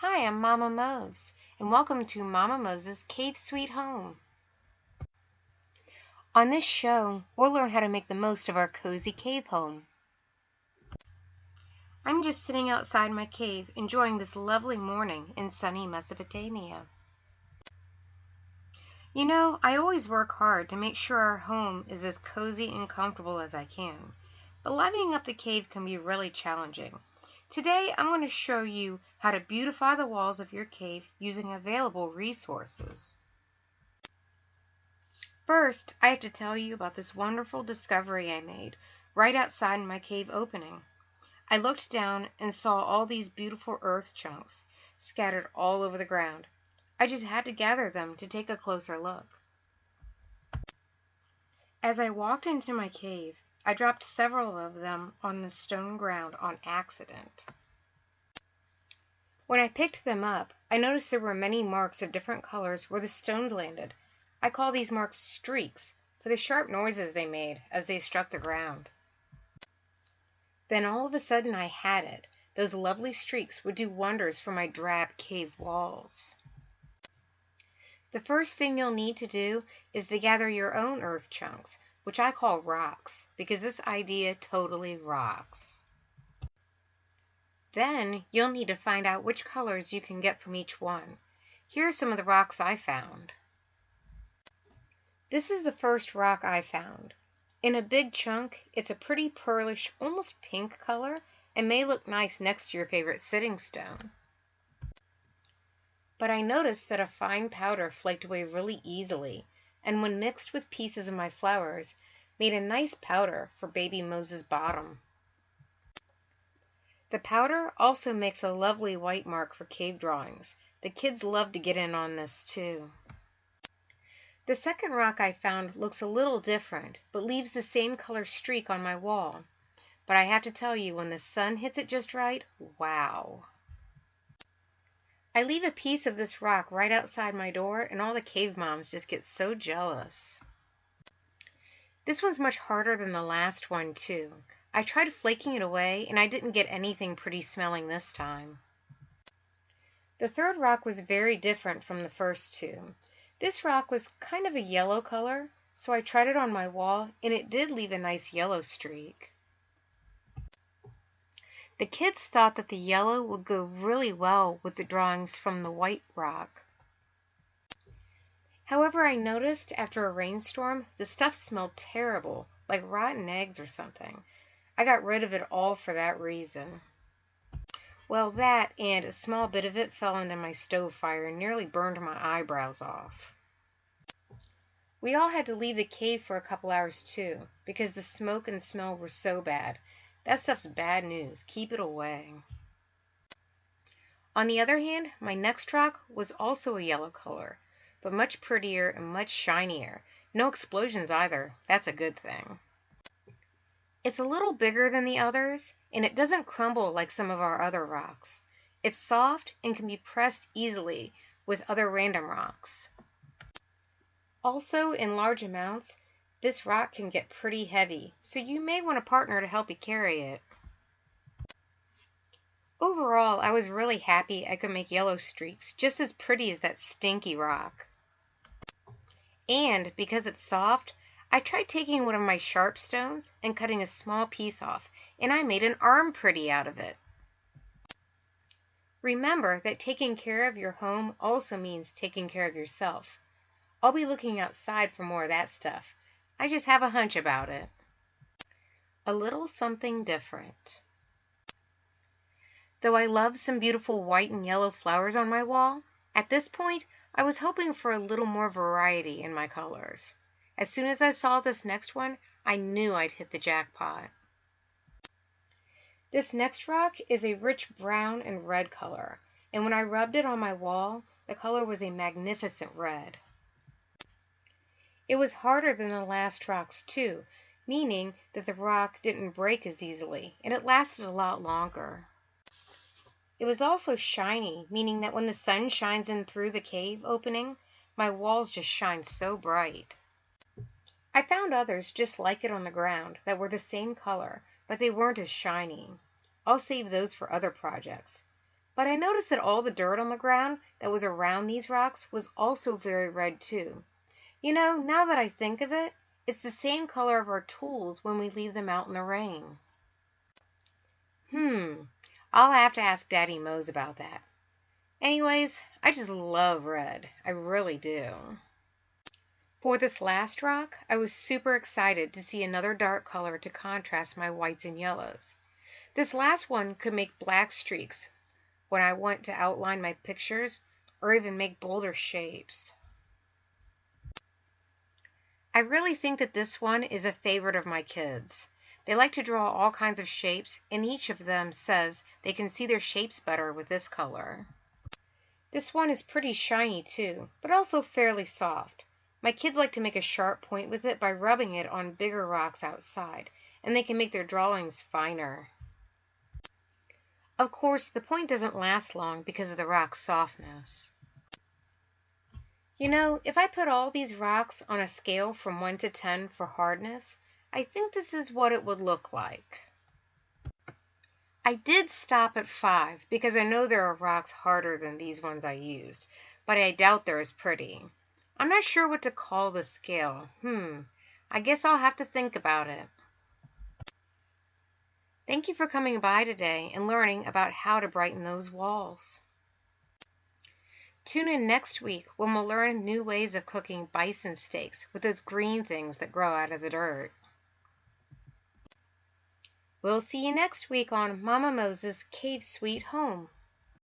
Hi, I'm Mama Mose, and welcome to Mama Mose's Cave Sweet Home. On this show, we'll learn how to make the most of our cozy cave home. I'm just sitting outside my cave enjoying this lovely morning in sunny Mesopotamia. You know, I always work hard to make sure our home is as cozy and comfortable as I can, but livening up the cave can be really challenging. Today, I'm going to show you how to beautify the walls of your cave using available resources. First, I have to tell you about this wonderful discovery I made right outside my cave opening. I looked down and saw all these beautiful earth chunks scattered all over the ground. I just had to gather them to take a closer look. As I walked into my cave, I dropped several of them on the stone ground on accident. When I picked them up, I noticed there were many marks of different colors where the stones landed. I call these marks streaks for the sharp noises they made as they struck the ground. Then all of a sudden I had it. Those lovely streaks would do wonders for my drab cave walls. The first thing you'll need to do is to gather your own earth chunks, which I call rocks, because this idea totally rocks. Then you'll need to find out which colors you can get from each one. Here are some of the rocks I found. This is the first rock I found. In a big chunk, it's a pretty pearlish, almost pink color, and may look nice next to your favorite sitting stone. But I noticed that a fine powder flaked away really easily, and when mixed with pieces of my flowers, made a nice powder for baby Moses' bottom. The powder also makes a lovely white mark for cave drawings. The kids love to get in on this too. The second rock I found looks a little different, but leaves the same color streak on my wall. But I have to tell you, when the sun hits it just right, wow! I leave a piece of this rock right outside my door, and all the cave moms just get so jealous. This one's much harder than the last one, too. I tried flaking it away, and I didn't get anything pretty smelling this time. The third rock was very different from the first two. This rock was kind of a yellow color, so I tried it on my wall, and it did leave a nice yellow streak. The kids thought that the yellow would go really well with the drawings from the white rock. However, I noticed after a rainstorm, the stuff smelled terrible, like rotten eggs or something. I got rid of it all for that reason. Well, that and a small bit of it fell into my stove fire and nearly burned my eyebrows off. We all had to leave the cave for a couple hours too, because the smoke and smell were so bad. That stuff's bad news. Keep it away. On the other hand, my next rock was also a yellow color, but much prettier and much shinier. No explosions either. That's a good thing. It's a little bigger than the others, and it doesn't crumble like some of our other rocks. It's soft and can be pressed easily with other random rocks. Also, in large amounts, this rock can get pretty heavy, so you may want a partner to help you carry it. Overall, I was really happy I could make yellow streaks just as pretty as that stinky rock. And because it's soft, I tried taking one of my sharp stones and cutting a small piece off, and I made an arm pretty out of it. Remember that taking care of your home also means taking care of yourself. I'll be looking outside for more of that stuff. I just have a hunch about it. A little something different. Though I love some beautiful white and yellow flowers on my wall, at this point I was hoping for a little more variety in my colors. As soon as I saw this next one, I knew I'd hit the jackpot. This next rock is a rich brown and red color, and when I rubbed it on my wall, the color was a magnificent red. It was harder than the last rocks too, meaning that the rock didn't break as easily, and it lasted a lot longer. It was also shiny, meaning that when the sun shines in through the cave opening, my walls just shine so bright. I found others just like it on the ground that were the same color, but they weren't as shiny. I'll save those for other projects. But I noticed that all the dirt on the ground that was around these rocks was also very red too. You know, now that I think of it, it's the same color of our tools when we leave them out in the rain. I'll have to ask Daddy Mose about that. Anyways, I just love red. I really do. For this last rock, I was super excited to see another dark color to contrast my whites and yellows. This last one could make black streaks when I want to outline my pictures or even make bolder shapes. I really think that this one is a favorite of my kids. They like to draw all kinds of shapes, and each of them says they can see their shapes better with this color. This one is pretty shiny too, but also fairly soft. My kids like to make a sharp point with it by rubbing it on bigger rocks outside, and they can make their drawings finer. Of course, the point doesn't last long because of the rock's softness. You know, if I put all these rocks on a scale from 1 to 10 for hardness, I think this is what it would look like. I did stop at 5 because I know there are rocks harder than these ones I used, but I doubt they're as pretty. I'm not sure what to call the scale. I guess I'll have to think about it. Thank you for coming by today and learning about how to brighten those walls. Tune in next week when we'll learn new ways of cooking bison steaks with those green things that grow out of the dirt. We'll see you next week on Mama Mose's Cave Sweet Home.